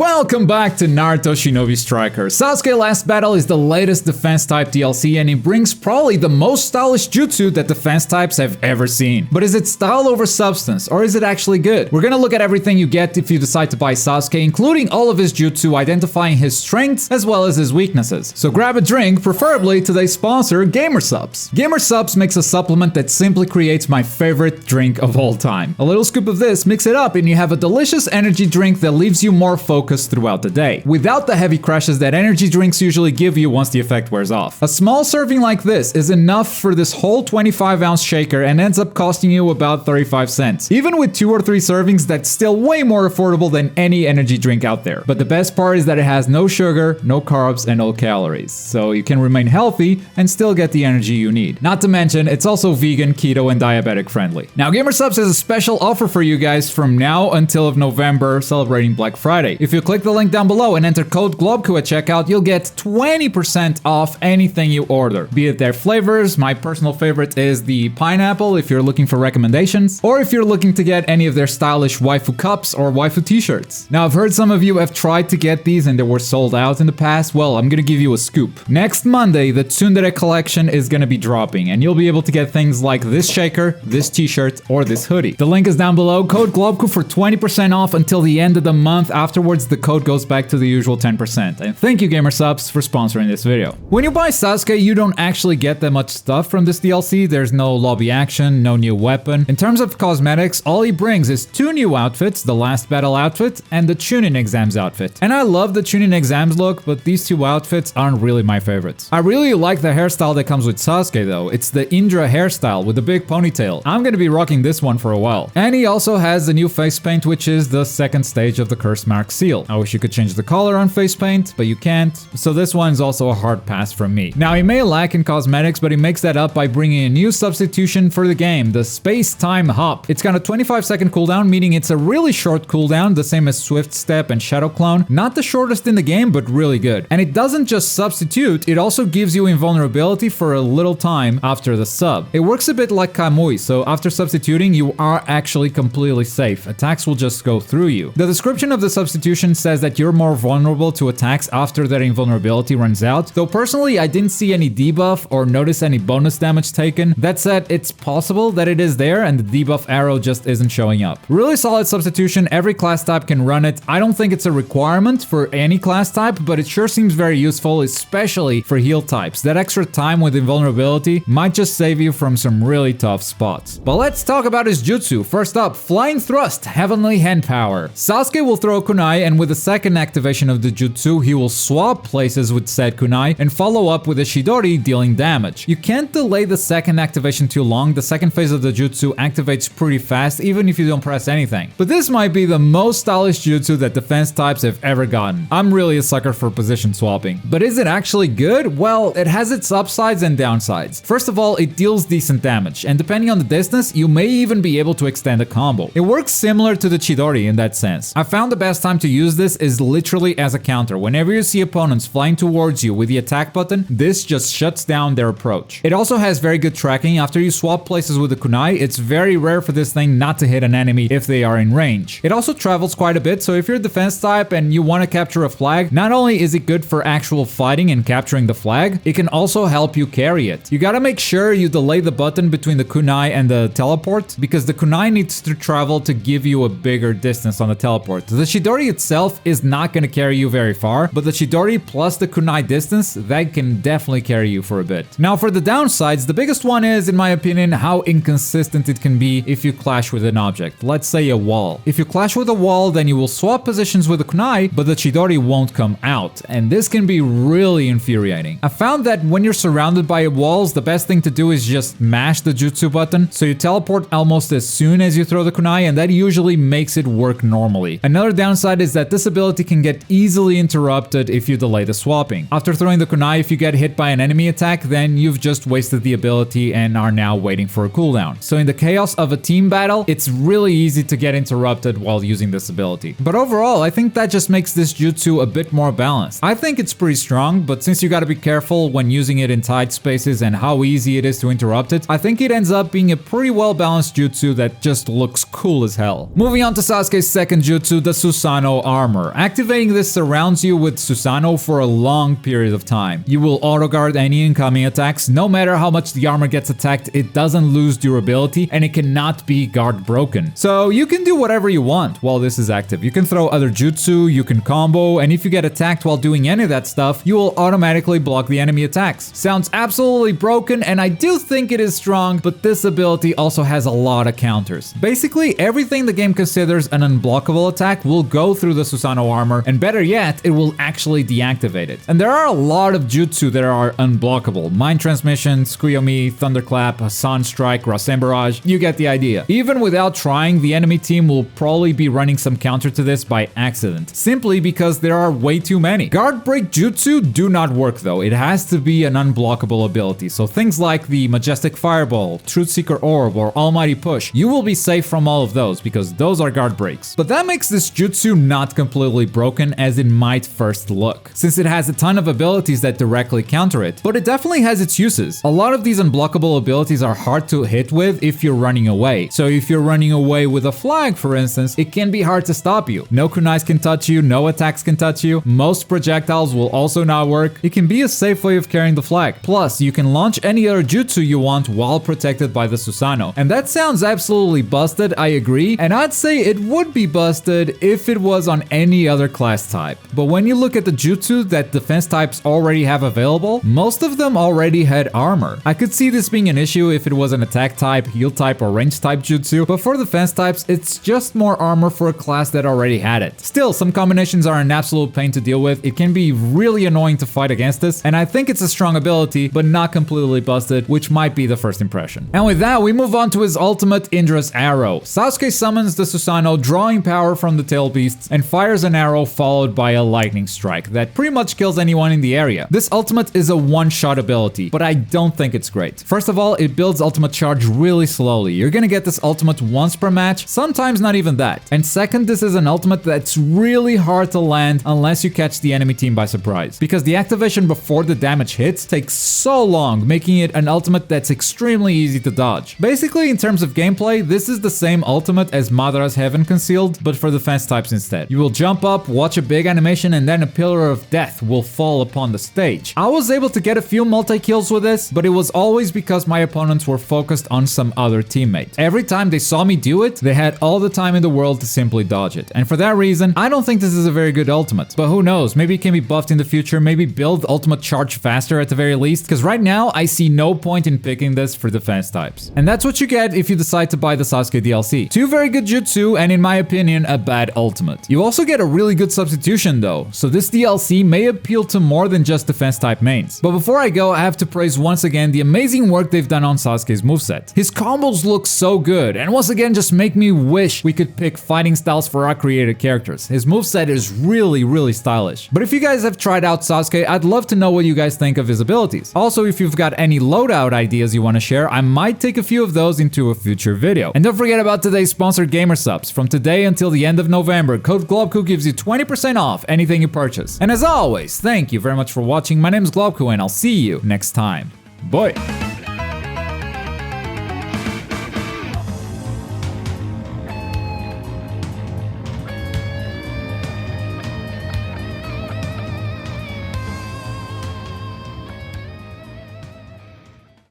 Welcome back to Naruto Shinobi Striker. Sasuke Last Battle is the latest defense type DLC and it brings probably the most stylish jutsu that defense types have ever seen. But is it style over substance, or is it actually good? We're gonna look at everything you get if you decide to buy Sasuke, including all of his jutsu, identifying his strengths as well as his weaknesses. So grab a drink, preferably today's sponsor, GamerSupps. GamerSupps makes a supplement that simply creates my favorite drink of all time. A little scoop of this, mix it up, and you have a delicious energy drink that leaves you more focused throughout the day, without the heavy crashes that energy drinks usually give you once the effect wears off. A small serving like this is enough for this whole 25-ounce shaker and ends up costing you about 35 cents. Even with 2 or 3 servings, that's still way more affordable than any energy drink out there. But the best part is that it has no sugar, no carbs, and no calories, so you can remain healthy and still get the energy you need. Not to mention, it's also vegan, keto, and diabetic friendly. Now, GamerSupps has a special offer for you guys from now until of November, celebrating Black Friday. If you click the link down below and enter code Globku at checkout, you'll get 20% off anything you order, be it their flavors. My personal favorite is the pineapple if you're looking for recommendations, or if you're looking to get any of their stylish waifu cups or waifu t-shirts. Now, I've heard some of you have tried to get these and they were sold out in the past. Well, I'm gonna give you a scoop. Next Monday, the Tsundere collection is gonna be dropping, and you'll be able to get things like this shaker, this t-shirt, or this hoodie. The link is down below. Code Globku for 20% off until the end of the month. Afterwards, the code goes back to the usual 10%. And thank you, GamerSupps, for sponsoring this video. When you buy Sasuke, you don't actually get that much stuff from this DLC. There's no lobby action, no new weapon. In terms of cosmetics, all he brings is 2 new outfits, the Last Battle outfit and the Chunin Exams outfit. And I love the Chunin Exams look, but these 2 outfits aren't really my favorites. I really like the hairstyle that comes with Sasuke though. It's the Indra hairstyle with the big ponytail. I'm gonna be rocking this one for a while. And he also has the new face paint, which is the second stage of the Curse Mark seal. I wish you could change the color on face paint, but you can't, so this one's also a hard pass from me. Now, he may lack in cosmetics, but he makes that up by bringing a new substitution for the game, the Space-Time Hop. It's got a 25-second cooldown, meaning it's a really short cooldown, the same as Swift Step and Shadow Clone. Not the shortest in the game, but really good. And it doesn't just substitute, it also gives you invulnerability for a little time after the sub. It works a bit like Kamui, so after substituting, you are actually completely safe. Attacks will just go through you. The description of the substitution says that you're more vulnerable to attacks after that invulnerability runs out, though personally I didn't see any debuff or notice any bonus damage taken. That said, it's possible that it is there and the debuff arrow just isn't showing up. Really solid substitution, every class type can run it. I don't think it's a requirement for any class type, but it sure seems very useful, especially for heal types. That extra time with invulnerability might just save you from some really tough spots. But let's talk about his jutsu. First up, Flying Thrust, Heavenly Hand Power. Sasuke will throw a kunai, and with the second activation of the jutsu, he will swap places with said kunai and follow up with a Chidori dealing damage. You can't delay the second activation too long. The second phase of the jutsu activates pretty fast even if you don't press anything. But this might be the most stylish jutsu that defense types have ever gotten. I'm really a sucker for position swapping. But is it actually good? Well, it has its upsides and downsides. First of all, it deals decent damage, and depending on the distance, you may even be able to extend a combo. It works similar to the Chidori in that sense. I found the best time to use this is literally as a counter. Whenever you see opponents flying towards you with the attack button, this just shuts down their approach. It also has very good tracking. After you swap places with the kunai, it's very rare for this thing not to hit an enemy if they are in range. It also travels quite a bit, so if you're a defense type and you want to capture a flag, not only is it good for actual fighting and capturing the flag, it can also help you carry it. You gotta make sure you delay the button between the kunai and the teleport, because the kunai needs to travel to give you a bigger distance on the teleport. The Chidori itself is not going to carry you very far, but the Chidori plus the kunai distance, that can definitely carry you for a bit. Now, for the downsides, the biggest one is, in my opinion, how inconsistent it can be if you clash with an object. Let's say a wall. If you clash with a wall, then you will swap positions with the kunai, but the Chidori won't come out, and this can be really infuriating. I found that when you're surrounded by walls, the best thing to do is just mash the jutsu button, so you teleport almost as soon as you throw the kunai, and that usually makes it work normally. Another downside is that this ability can get easily interrupted if you delay the swapping. After throwing the kunai, if you get hit by an enemy attack, then you've just wasted the ability and are now waiting for a cooldown. So in the chaos of a team battle, it's really easy to get interrupted while using this ability. But overall, I think that just makes this jutsu a bit more balanced. I think it's pretty strong, but since you gotta be careful when using it in tight spaces and how easy it is to interrupt it, I think it ends up being a pretty well balanced jutsu that just looks cool as hell. Moving on to Sasuke's second jutsu, the Susano Armor. Activating this surrounds you with Susano for a long period of time. You will auto-guard any incoming attacks. No matter how much the armor gets attacked, it doesn't lose durability and it cannot be guard broken. So you can do whatever you want while this is active. You can throw other jutsu, you can combo, and if you get attacked while doing any of that stuff, you will automatically block the enemy attacks. Sounds absolutely broken, and I do think it is strong, but this ability also has a lot of counters. Basically, everything the game considers an unblockable attack will go through the Susano Armor, and better yet, it will actually deactivate it. And there are a lot of jutsu that are unblockable. Mind Transmission, Tsukuyomi, Thunderclap, Sun Strike, Rasen Barrage, you get the idea. Even without trying, the enemy team will probably be running some counter to this by accident, simply because there are way too many. Guard Break Jutsu do not work though, it has to be an unblockable ability, so things like the Majestic Fireball, Truth Seeker Orb, or Almighty Push, you will be safe from all of those because those are guard breaks. But that makes this jutsu not completely broken as it might first look, since it has a ton of abilities that directly counter it, but it definitely has its uses. A lot of these unblockable abilities are hard to hit with if you're running away. So if you're running away with a flag, for instance, it can be hard to stop you. No kunais can touch you, no attacks can touch you, most projectiles will also not work. It can be a safe way of carrying the flag. Plus, you can launch any other jutsu you want while protected by the Susano. And that sounds absolutely busted, I agree, and I'd say it would be busted if it was on any other class type. But when you look at the jutsu that defense types already have available, most of them already had armor. I could see this being an issue if it was an attack type, heal type, or range type jutsu, but for defense types, it's just more armor for a class that already had it. Still, some combinations are an absolute pain to deal with. It can be really annoying to fight against this, and I think it's a strong ability, but not completely busted, which might be the first impression. And with that, we move on to his ultimate, Indra's Arrow. Sasuke summons the Susano, drawing power from the tail beasts, and fires an arrow followed by a lightning strike that pretty much kills anyone in the area. This ultimate is a one-shot ability, but I don't think it's great. First of all, it builds ultimate charge really slowly. You're gonna get this ultimate once per match, sometimes not even that. And second, this is an ultimate that's really hard to land unless you catch the enemy team by surprise, because the activation before the damage hits takes so long, making it an ultimate that's extremely easy to dodge. Basically, in terms of gameplay, this is the same ultimate as Madara's Heaven Concealed, but for defense types instead. You will jump up, watch a big animation, and then a pillar of death will fall upon the stage. I was able to get a few multi-kills with this, but it was always because my opponents were focused on some other teammate. Every time they saw me do it, they had all the time in the world to simply dodge it. And for that reason, I don't think this is a very good ultimate. But who knows, maybe it can be buffed in the future, maybe build ultimate charge faster at the very least, because right now I see no point in picking this for defense types. And that's what you get if you decide to buy the Sasuke DLC. Two very good jutsu, and in my opinion, a bad ultimate. You also get a really good substitution though, so this DLC may appeal to more than just defense type mains. But before I go, I have to praise once again the amazing work they've done on Sasuke's moveset. His combos look so good, and once again just make me wish we could pick fighting styles for our created characters. His moveset is really stylish. But if you guys have tried out Sasuke, I'd love to know what you guys think of his abilities. Also, if you've got any loadout ideas you want to share, I might take a few of those into a future video. And don't forget about today's sponsored gamer subs. From today until the end of November, code Globku gives you 20% off anything you purchase. And as always, thank you very much for watching. My name is Globku, and I'll see you next time. Bye!